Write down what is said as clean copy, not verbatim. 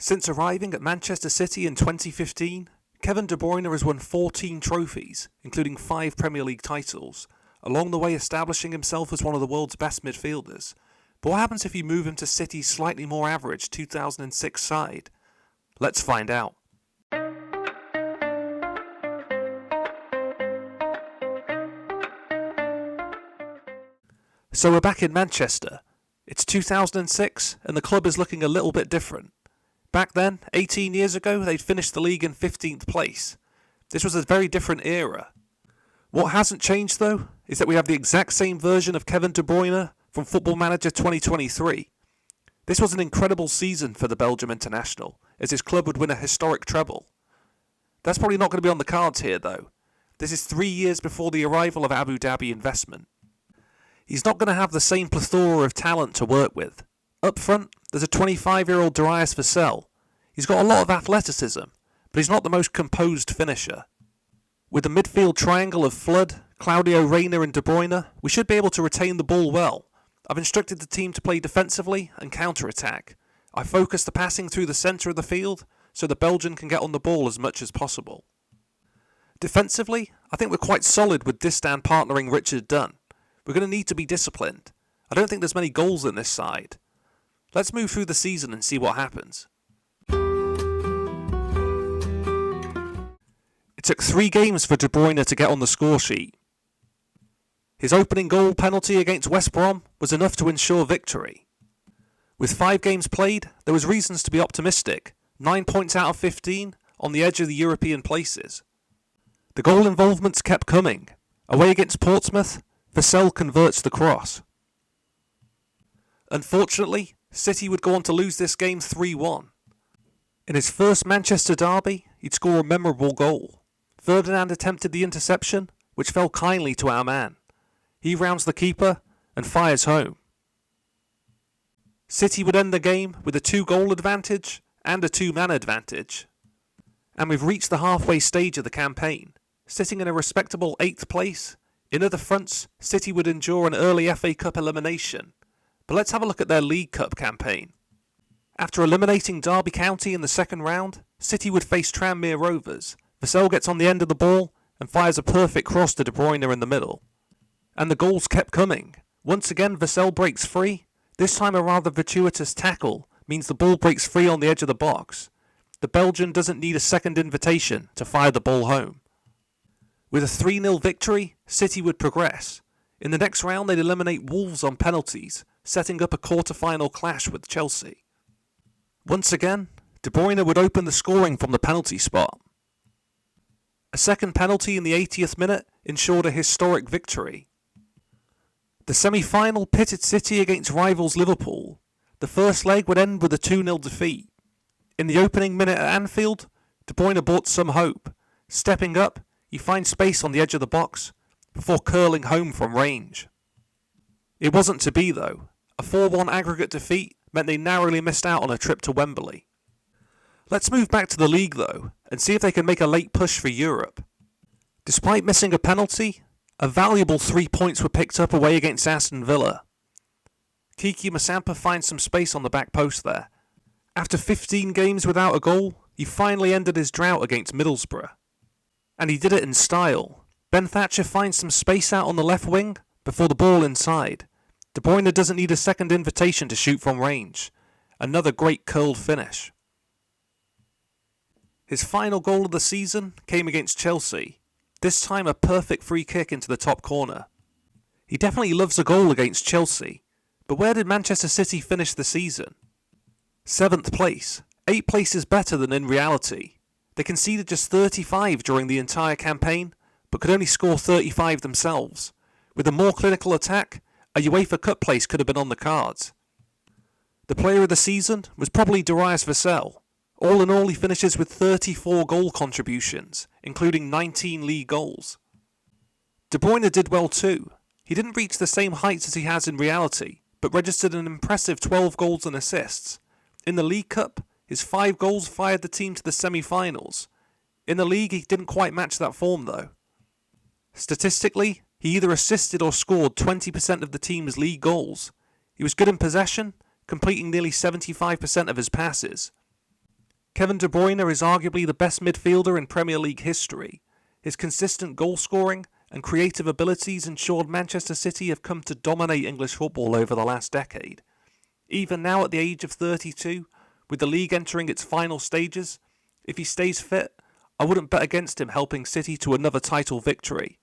Since arriving at Manchester City in 2015, Kevin De Bruyne has won 14 trophies, including 5 Premier League titles, along the way establishing himself as one of the world's best midfielders. But what happens if you move him to City's slightly more average 2006 side? Let's find out. So we're back in Manchester. It's 2006 and the club is looking a little bit different. Back then, 18 years ago, they'd finished the league in 15th place. This was a very different era. What hasn't changed though, is that we have the exact same version of Kevin De Bruyne from Football Manager 2023. This was an incredible season for the Belgium international, as his club would win a historic treble. That's probably not going to be on the cards here though. This is 3 years before the arrival of Abu Dhabi investment. He's not going to have the same plethora of talent to work with. Up front, there's a 25-year-old Darius Vassell. He's got a lot of athleticism, but he's not the most composed finisher. With the midfield triangle of Flood, Claudio Reyna and De Bruyne, we should be able to retain the ball well. I've instructed the team to play defensively and counter-attack. I focus the passing through the centre of the field so the Belgian can get on the ball as much as possible. Defensively, I think we're quite solid with Distan partnering Richard Dunn. We're going to need to be disciplined. I don't think there's many goals in this side. Let's move through the season and see what happens. It took 3 games for De Bruyne to get on the score sheet. His opening goal penalty against West Brom was enough to ensure victory. With 5 games played, there was reasons to be optimistic. 9 points out of 15 on the edge of the European places. The goal involvements kept coming. Away against Portsmouth, Vassell converts the cross. Unfortunately, City would go on to lose this game 3-1. In his first Manchester derby, he'd score a memorable goal. Ferdinand attempted the interception, which fell kindly to our man. He rounds the keeper and fires home. City would end the game with a 2-goal advantage and a 2-man advantage. And we've reached the halfway stage of the campaign, sitting in a respectable 8th place. In other fronts, City would endure an early FA Cup elimination. But let's have a look at their League Cup campaign. After eliminating Derby County in the second round, City would face Tranmere Rovers. Vassell gets on the end of the ball and fires a perfect cross to De Bruyne in the middle. And the goals kept coming. Once again, Vassell breaks free. This time a rather gratuitous tackle means the ball breaks free on the edge of the box. The Belgian doesn't need a second invitation to fire the ball home. With a 3-0 victory, City would progress. In the next round, they'd eliminate Wolves on penalties, setting up a quarter-final clash with Chelsea. Once again, De Bruyne would open the scoring from the penalty spot. A second penalty in the 80th minute ensured a historic victory. The semi-final pitted City against rivals Liverpool. The first leg would end with a 2-0 defeat. In the opening minute at Anfield, De Bruyne brought some hope. Stepping up, he finds space on the edge of the box before curling home from range. It wasn't to be though. A 4-1 aggregate defeat meant they narrowly missed out on a trip to Wembley. Let's move back to the league though, and see if they can make a late push for Europe. Despite missing a penalty, a valuable 3 points were picked up away against Aston Villa. Kiki Masampa finds some space on the back post there. After 15 games without a goal, he finally ended his drought against Middlesbrough. And he did it in style. Ben Thatcher finds some space out on the left wing before the ball inside. De Bruyne doesn't need a second invitation to shoot from range. Another great curled finish. His final goal of the season came against Chelsea. This time a perfect free kick into the top corner. He definitely loves a goal against Chelsea. But where did Manchester City finish the season? 7th place. 8 places better than in reality. They conceded just 35 during the entire campaign, but could only score 35 themselves. With a more clinical attack, a UEFA Cup place could have been on the cards. The player of the season was probably Darius Vassell. All in all, he finishes with 34 goal contributions, including 19 league goals. De Bruyne did well too. He didn't reach the same heights as he has in reality, but registered an impressive 12 goals and assists. In the League Cup, his 5 goals fired the team to the semi-finals. In the league, he didn't quite match that form though. Statistically, he either assisted or scored 20% of the team's league goals. He was good in possession, completing nearly 75% of his passes. Kevin De Bruyne is arguably the best midfielder in Premier League history. His consistent goal scoring and creative abilities ensured Manchester City have come to dominate English football over the last decade. Even now at the age of 32, with the league entering its final stages, if he stays fit, I wouldn't bet against him helping City to another title victory.